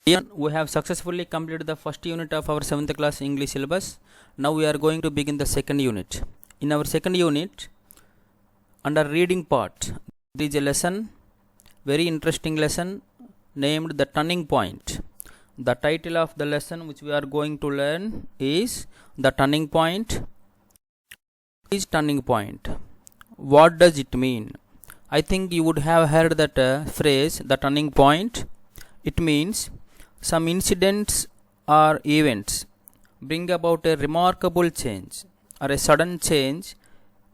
Ian, we have successfully completed the first unit of our 7th class English syllabus. Now we are going to begin the second unit. In our second unit, under reading part, there is a lesson, very interesting lesson named The Turning Point. The title of the lesson which we are going to learn is The Turning Point. Is turning point. What does it mean? I think you would have heard that phrase, the turning point. It means some incidents or events bring about a remarkable change or a sudden change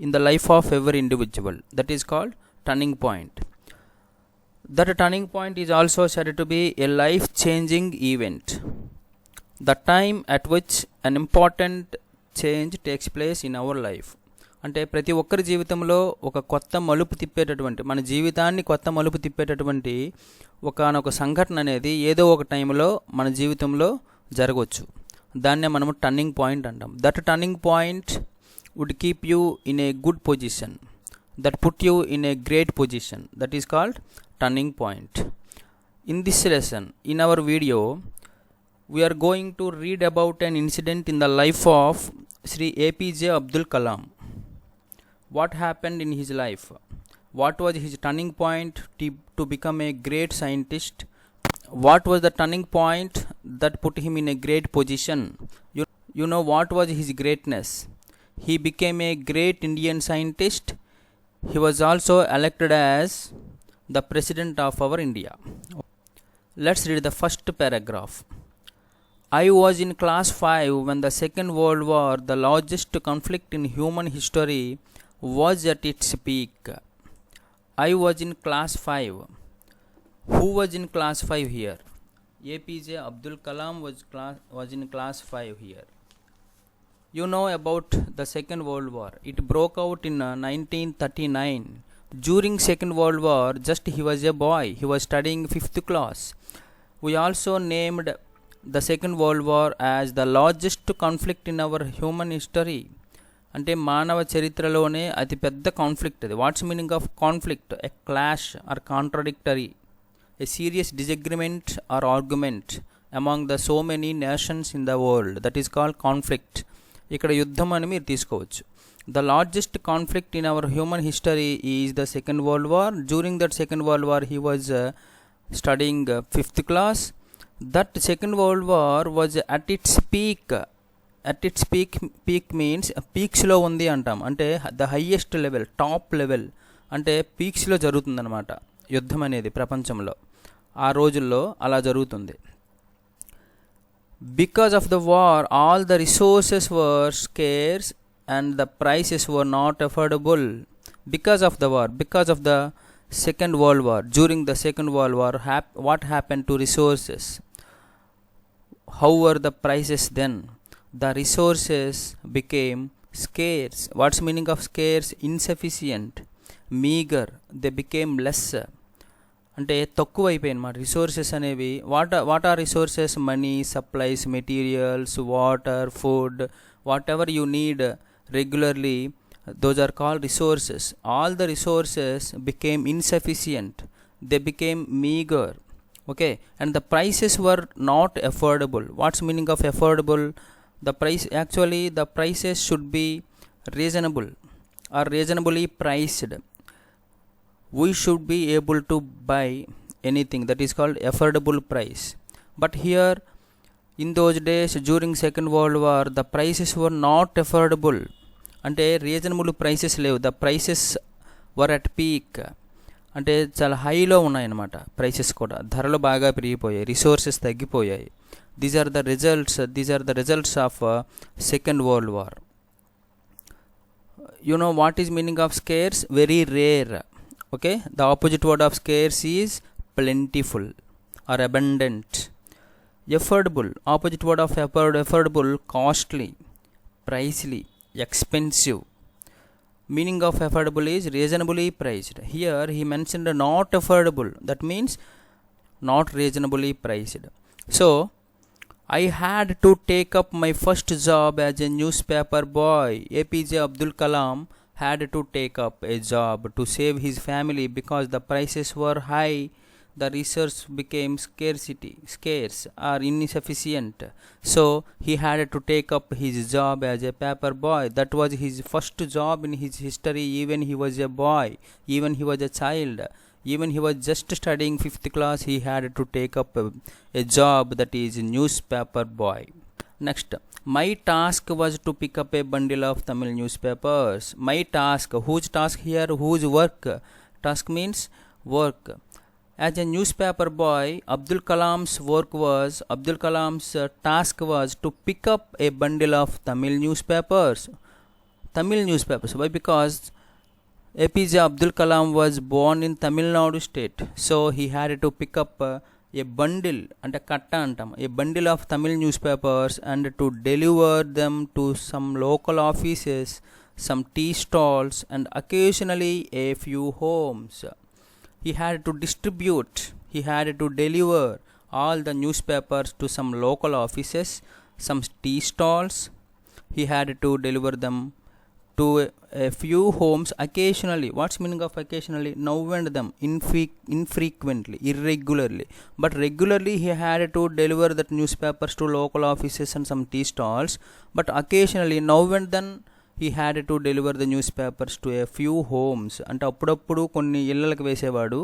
in the life of every individual. That is called turning point. That turning point is also said to be a life-changing event. The time at which an important change takes place in our life. అంటే ప్రతి ఒక్కరి జీవితంలో ఒక కొత్త మలుపు తిప్పేటటువంటి, మన జీవితాన్ని కొత్త మలుపు తిప్పేటటువంటి ఒకనొక సంఘటన అనేది ఏదో ఒక టైంలో మన జీవితంలో జరగవచ్చు. దాన్నే మనము టర్నింగ్ పాయింట్ అంటాం. That turning point would keep you in a good position, that put you in a great position. That is called turning point. In this lesson, in our video, we are going to read about an incident in the life of Sri APJ Abdul Kalam. What happened in his life? What was his turning point to become a great scientist? What was the turning point that put him in a great position? You know what was his greatness? He became a great Indian scientist. He was also elected as the president of our India. Let's read the first paragraph. I was in class 5 when the Second World War, the largest conflict in human history, was at its peak. I was in class 5. Who was in class 5 here? APJ Abdul Kalam was in class 5 here. You know about the Second World War. It broke out in 1939. During Second World War, just he was a boy. He was studying 5th class. We also named the Second World War as the largest conflict in our human history. అంటే మానవ చరిత్రలోనే అతి పెద్ద conflict అది. What's meaning of conflict? A clash or contradictory, a serious disagreement or argument among the so many nations in the world. That is called conflict. ఇక్కడ యుద్ధం అని మీరు తీసుకోవచ్చు. The largest conflict in our human history is the second world war. During that second world war he was studying 5th class. That Second World War was at its peak. At its peak means పీక్స్లో ఉంది అంటాం. అంటే the highest level, top level, అంటే పీక్స్లో జరుగుతుందన్నమాట యుద్ధం అనేది ప్రపంచంలో. ఆ రోజుల్లో అలా జరుగుతుంది. Because of the war all the resources were scares and the prices were not affordable. Because of the war, because of the Second World War, during the Second World War, what happened to resources? How were the prices then? The resources became scarce. What's meaning of scarce? Insufficient, meager. They became less. అంటే తక్కువ అయిపోయాయి అన్నమాట resources అనేవి. What are resources? Money, supplies, materials, water, food, whatever you need regularly, those are called resources. All the resources became insufficient. They became meager. Okay, and the prices were not affordable. What's meaning of affordable? The price, actually the prices should be reasonable or reasonably priced. We should be able to buy anything. That is called affordable price. But here in those days during Second World War, the prices were not affordable. అంటే reasonable prices లేవు. The prices were at peak, అంటే చాలా హైలో ఉన్నాయన్నమాట. Prices కూడా, ధరలు బాగా పెరిగిపోయాయి, రిసోర్సెస్ తగ్గిపోయాయి. These are the results of second world war. You know what is meaning of scarce? Very rare. Okay, the opposite word of scarce is plentiful or abundant. Affordable, opposite word of affordable, costly, pricely, expensive. Meaning of affordable is reasonably priced. Here he mentioned not affordable. That means not reasonably priced. So I had to take up my first job as a newspaper boy. APJ Abdul Kalam had to take up a job to save his family because the prices were high. the resource became scarce or insufficient. So he had to take up his job as a paper boy. That was his first job in his history. Even he was a boy, even he was a child, even he was just studying 5th class, he had to take up a job, that is newspaper boy. Next, my task was to pick up a bundle of Tamil newspapers. My task, whose task here, whose work? Task means work. As a newspaper boy, Abdul Kalam's task was to pick up a bundle of Tamil newspapers. Why? Because APJ Abdul Kalam was born in Tamil Nadu state, so he had to pick up a bundle and a katta antam, a bundle of Tamil newspapers, and to deliver them to some local offices, some tea stalls, and occasionally a few homes. He had to deliver all the newspapers to some local offices, some tea stalls. He had to deliver them to a few homes occasionally. What's meaning of occasionally? Now and them, infrequently, irregularly. But regularly he had to deliver that newspapers to local offices and some tea stalls. But occasionally, now and then, he had to deliver the newspapers to a few homes. అంటే అప్పుడప్పుడు కొన్ని ఇళ్ళకి వేసేవాడు,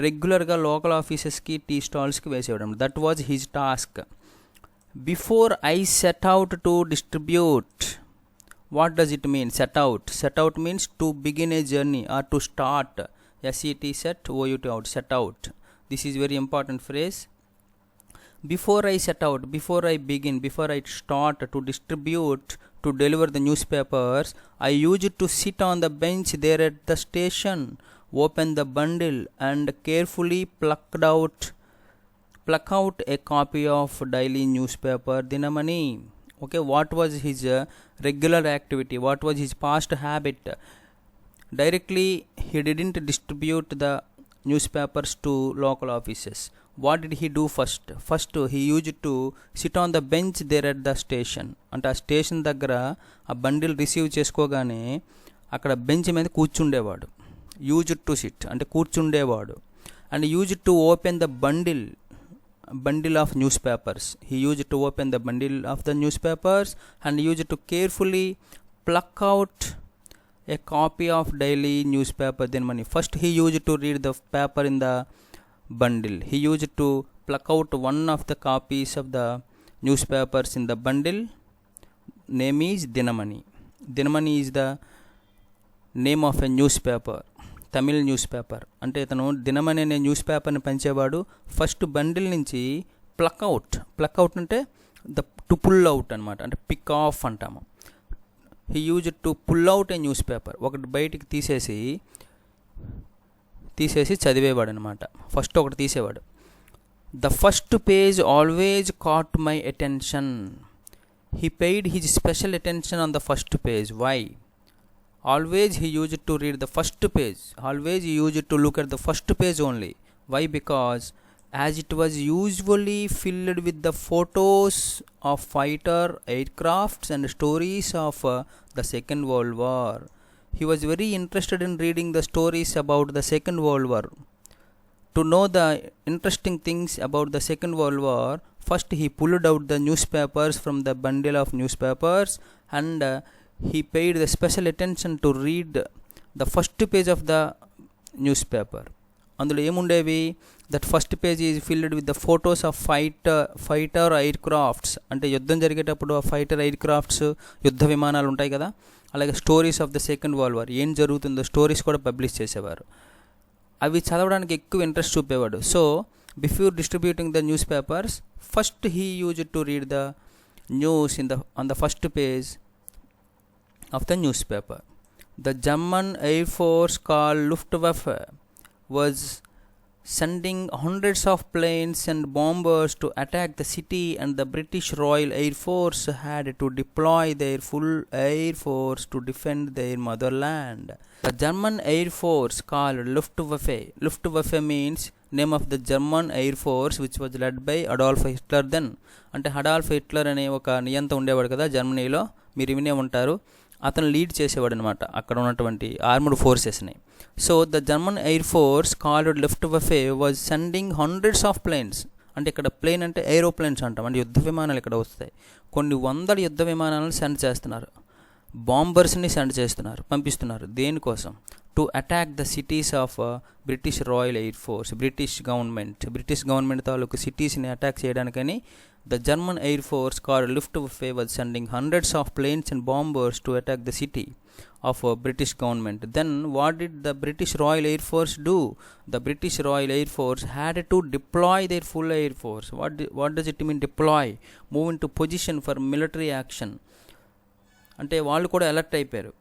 రెగ్యులర్గా local ఆఫీసెస్కి tea స్టాల్స్కి వేసేవాడు. That was his task. Before I set out to distribute. What does it mean? Set out. Set out means to begin a journey or to start. SET set, OUT out. Set out. This is very important phrase. Before I set out, before I begin, before I start to distribute, to deliver the newspapers, I used to sit on the bench there at the station, open the bundle, and carefully pluck out a copy of daily newspaper Dinamani. Okay, what was his regular activity? What was his past habit? Directly, he didn't distribute the newspapers to local offices. What did he do first? First, he used to sit on the bench there at the station. అంటే ఆ station దగ్గర ఆ bundle receive చేసుకోగానే అక్కడ bench మీద కూర్చుండేవాడు. Used to sit అంటే కూర్చుండేవాడు. And used to open the bundle of newspapers. He used to open the bundle of the newspapers and used to carefully pluck out a copy of daily newspaper Dinamani. First he used to read the paper in the bundle. He used to pluck out one of the copies of the newspapers in the bundle. Name is Dinamani. Dinamani is the name of a newspaper, Tamil newspaper. అంటే ఇతను దినమని అనే న్యూస్పేపర్ని పంచేవాడు. First bundle నుంచి ప్లక్అవుట్ అంటే to pull out అనమాట, అంటే pick off అంటాము. He use to pull out a newspaper. ఒకటి బయటికి తీసేసి చదివేవాడు అనమాట. ఫస్ట్ ఒకటి తీసేవాడు. The first page always caught my attention. He paid his special attention on the first page. Why? Always he used to read the first page. Always he used to look at the first page only. Why? Because as it was usually filled with the photos of fighter aircrafts and stories of the Second World War. He was very interested in reading the stories about the Second World War. To know the interesting things about the Second World War, first he pulled out the newspapers from the bundle of newspapers and he paid the special attention to read the first page of the newspaper. అందులో ఏముండేవి? That first page is filled with the photos of fighter aircrafts. అంటే యుద్ధం జరిగేటప్పుడు ఆ fighter air crafts, యుద్ధ విమానాలు ఉంటాయి కదా. అలాగే stories of the second world war, ఏం జరుగుతుందో స్టోరీస్ కూడా పబ్లిష్ చేసేవారు. అవి చదవడానికి ఎక్కువ ఇంట్రెస్ట్ చూపేవాడు. So before distributing the newspapers, first he use to read the news on the first page of the newspaper. The German Air Force called Luftwaffe was sending hundreds of planes and bombers to attack the city, and the British Royal Air Force had to deploy their full air force to defend their motherland. The German Air Force called Luftwaffe. Luftwaffe means name of the German Air Force which was led by Adolf Hitler then. అంటే Adolf Hitler అనే ఒక నియంత ఉండేవాడు కదా జర్మనీలో, మీరు వినే ఉంటారు. అతను లీడ్ చేసేవాడు అనమాట అక్కడ ఉన్నటువంటి ఆర్మ్డ్ ఫోర్సెస్ని. So the German air force called Luftwaffe was sending hundreds of planes. అంటే ఇక్కడ ప్లేన్ అంటే ఏరోప్లేన్స్ అంటాం, అంటే యుద్ధ విమానాలు ఇక్కడ వస్తాయి. కొన్ని వందల యుద్ధ విమానాలను సెండ్ చేస్తున్నారు, బాంబర్స్ని సెండ్ చేస్తున్నారు, పంపిస్తున్నారు. దేనికోసం? To attack the cities of British Royal Air Force. British government తాలూకు సిటీస్ని అటాక్ చేయడానికని the German air force called Luftwaffe was sending hundreds of planes and bombers to attack the city of British government. Then what did the British Royal Air Force do? The British Royal Air Force had to deploy their full air force. What does it mean deploy? Move into position for military action. అంటే వాళ్ళు కూడా alert అయిపోయారు,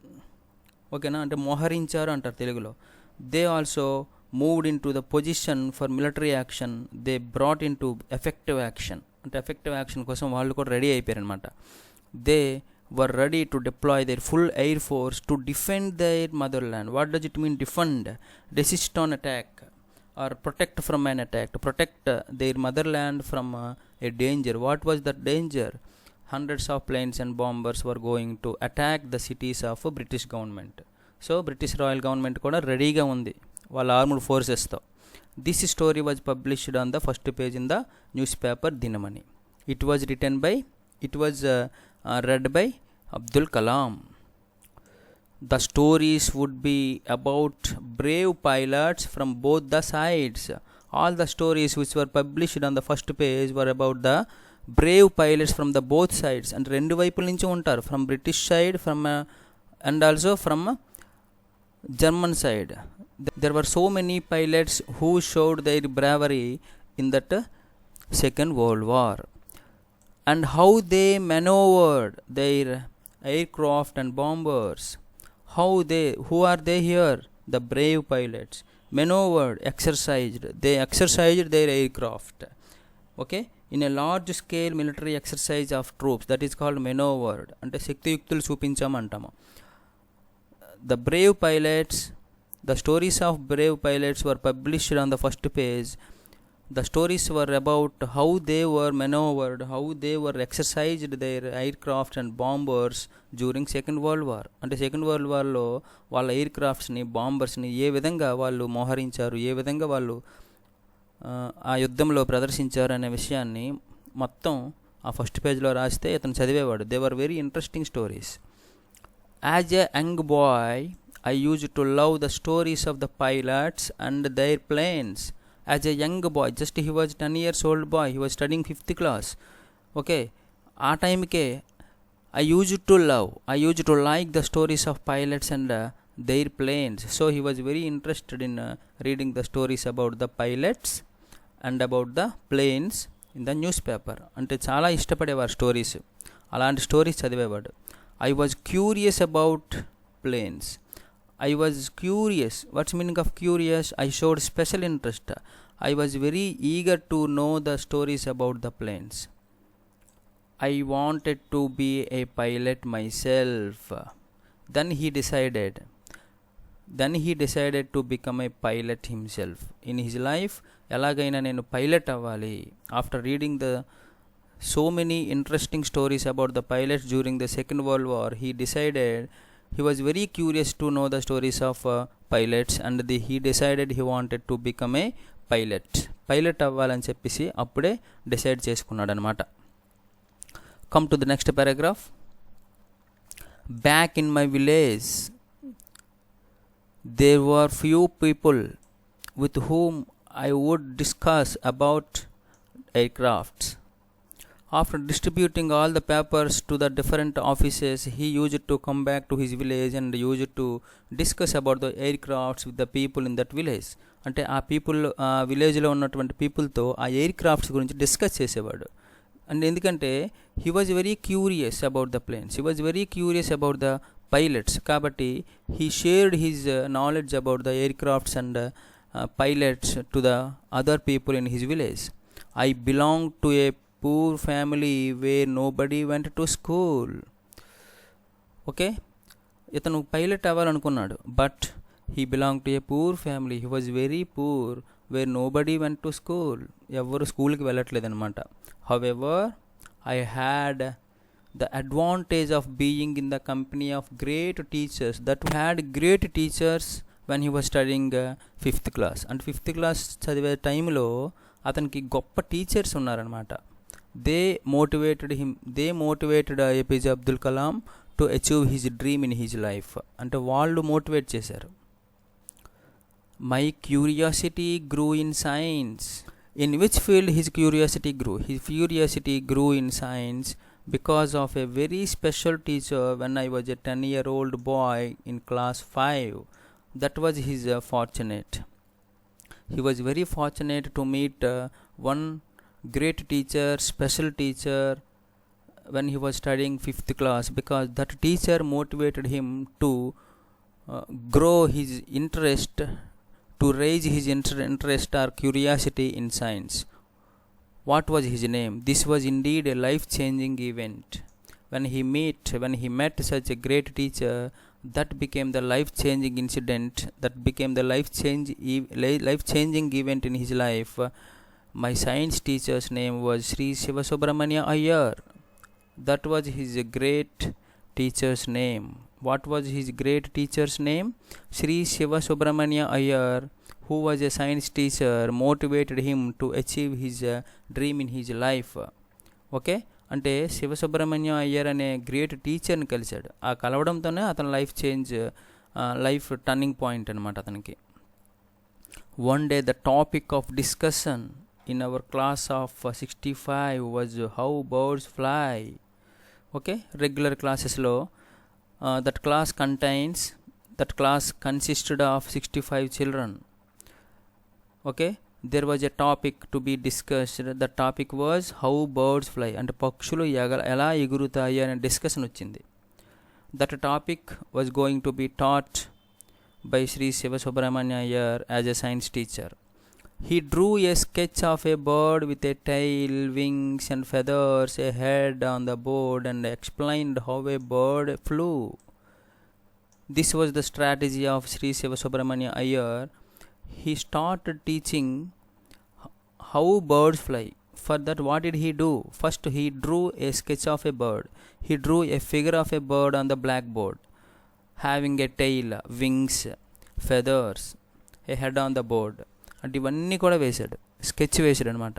ఓకేనా, అంటే మోహరించారు అంటారు తెలుగులో. They also moved in to the position for military action. They brought in to effective action, అంటే ఎఫెక్టివ్ యాక్షన్ కోసం వాళ్ళు కూడా రెడీ అయిపోయారు అనమాట. They were ready to deploy their full air force to defend their motherland. What does it mean defend? Resist on attack or protect from an attack, to protect their motherland from a danger. What was that danger? Hundreds of planes and bombers were going to attack the cities of British government. So British Royal Government kuda ready ga undi వాళ్ళ armed ఫోర్సెస్తో. This story was published on the first page in the newspaper Dinamani. It was read by Abdul Kalam. The stories would be about brave pilots from both the sides. All the stories which were published on the first page were about the brave pilots from the both sides. And rendu వైపుల నుంచి ఉంటారు, from British side and also from German side. There were so many pilots who showed their bravery in that Second World War, and how they maneuvered their aircraft and bombers. Who are they here? The brave pilots. Maneuvered, exercised. They exercised their aircraft, okay, in a large scale military exercise of troops. That is called maneuvered. Ante శక్తియుక్తులు చూపించామంటాము. The brave pilots, the stories of brave pilots were published on the first page. The stories were about how they were maneuvered, how they were exercised their aircraft and bombers during Second World War. అంటే second world వార్లో వాళ్ళ air క్రాఫ్ట్స్ని, బాంబర్స్ని ఏ విధంగా వాళ్ళు మోహరించారు, ఏ విధంగా వాళ్ళు ఆ యుద్ధంలో ప్రదర్శించారు అనే విషయాన్ని మొత్తం ఆ ఫస్ట్ పేజ్లో రాస్తే ఇతను చదివేవాడు. They were very interesting stories. As a young boy I use to love the stories of the pilots and their planes. As a young boy, just he was 10 years old boy, he was studying 5th class, okay, ఆ టైంకే I used to like the stories of pilots and their planes. So he was very interested in reading the stories about the pilots and about the planes in the newspaper. అంటే చాలా ఇష్టపడేవారు stories, అలాంటి stories చదివేవాడు. I was curious about planes. I was curious. What's meaning of curious? I showed special interest. I was very eager to know the stories about the planes. I wanted to be a pilot myself. Then he decided to become a pilot himself. In his life, elagaina nenu pilot avvali. After reading the so many interesting stories about the pilots during the Second World War, he was very curious to know the stories of pilots, and he decided he wanted to become a pilot అవ్వాలని చెప్పేసి అప్పుడే decide చేసుకున్నాడు అనమాట. Come to the next paragraph. Back in my village there were few people with whom I would discuss about aircrafts. After distributing all the papers to the different offices, he used to come back to his village and used to discuss about the aircrafts with the people in that village. అంటే ఆ విలేజ్లో ఉన్నటువంటి పీపుల్తో ఆ aircrafts గురించి discuss చేసేవాడు. And ఎందుకంటే he was very curious about the planes, he was very curious about the pilots. కాబట్టి he shared his knowledge about the aircrafts and pilots to the other people in his village. I belong to a poor family where nobody went to school. Okay, ఇతను pilot అవ్వాలనుకున్నాడు, but he belonged to a poor family. He was very poor where nobody went to school. ఎవ్వరు స్కూల్కి వెళ్ళట్లేదన్నమాట. However, I had the advantage of being in the company of great teachers. That had great teachers when he was studying 5th class. And 5th class చదివే టైంలో అతనికి గొప్ప teachers ఉన్నారనమాట. They motivated APJ Abdul Kalam to achieve his dream in his life. అంటే వాళ్ళు motivate చేశారు. My curiosity గ్రూ in science. In which field his curiosity grew? His curiosity grew in science because of a very special teacher when I was a 10-year-old boy in class 5. That was his fortunate. He was very fortunate to meet one great teacher, special teacher, when he was studying 5th class, because that teacher motivated him to grow his interest, to raise his interest or curiosity in science. What was his name? This was indeed a life-changing event. When he met such a great teacher, that became the life-changing incident, that became the life-changing event in his life. My science teacher's name was Sri Sivasubramania Iyer. That was his great teacher's name. What was his great teacher's name? Sri Sivasubramania Iyer, who was a science teacher, motivated him to achieve his dream in his life. Okay, అంటే శివసుబ్రహ్మణ్యం అయ్యర్ అనే great టీచర్ని కలిశాడు. ఆ కలవడంతోనే అతని life turning point అనమాట అతనికి. One day the topic of discussion in our class of 65 was how birds fly. Okay, regular క్లాసెస్లో that class consisted of 65 children. Okay, there was a topic to be discussed. The topic was how birds fly. అంటే పక్షులు ఎలా ఎగురుతాయి అనే discussion వచ్చింది. That topic was going to be taught by Sri Sivasubramania Iyer as a science teacher. He drew a sketch of a bird with a tail, wings and feathers, a head on the board, and explained how a bird flew. This was the strategy of Sri Sivasubramania Iyer. He started teaching how birds fly. For that, what did he do? First, he drew a sketch of a bird. He drew a figure of a bird on the blackboard, having a tail, wings, feathers, a head on the board. అంటే ఇవన్నీ కూడా వేశాడు, sketch వేసాడు అనమాట.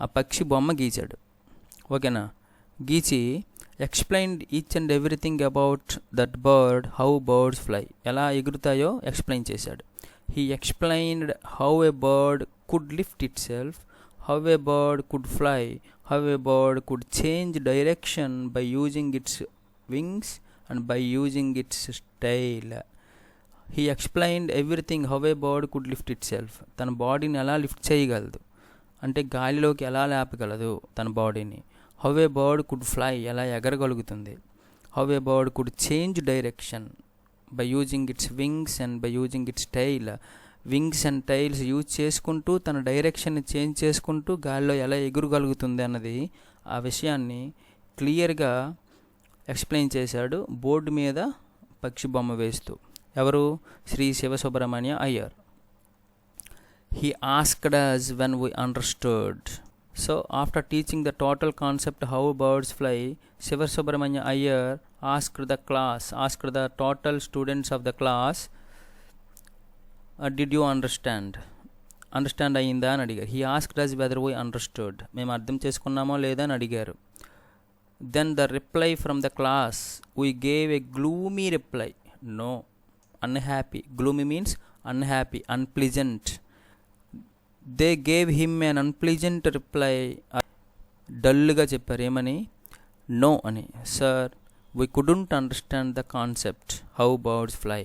ఆ పక్షి బొమ్మ గీచాడు. ఓకేనా, గీచి explained each and everything about that bird, how birds fly, ఎలా ఎగురుతాయో ఎక్స్ప్లెయిన్ చేశాడు. He explained how a bird could lift itself, how a bird could fly, how a bird could change direction by using its wings and by using its tail. He explained everything how a bird could lift itself. తన బాడీని ఎలా lift చేయగలదు అంటే గాలిలోకి ఎలా లేపగలదు తన బాడీని. How a bird could fly, ఎలా ఎగరగలుగుతుంది. How a bird could change direction by using its wings and by using its tail. Wings and tails use చేసుకుంటూ తన డైరెక్షన్ని చేంజ్ చేసుకుంటూ గాలిలో ఎలా ఎగురగలుగుతుంది అన్నది ఆ విషయాన్ని క్లియర్గా ఎక్స్ప్లెయిన్ చేశాడు బోర్డు మీద పక్షి బొమ్మ వేస్తూ. ఎవరు? Shri Sivasubramanya Iyer. He asked us when we understood. So after teaching the total concept how birds fly, Sivasubramanya Iyer asked the total students of the class, did you understand అయిందా అని అడిగారు. He asked us whether we understood, మేము అర్థం చేసుకున్నామో లేదా అని అడిగారు. Then the reply from the class, we gave a gloomy reply. No, unhappy. Gloomy means unhappy, unpleasant. They gave him an unpleasant reply. డల్గా చెప్పారు. ఏమని? నో అని. Sir, we couldn't understand the concept how birds fly.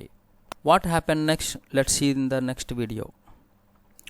What happened next? Let's see in the next video.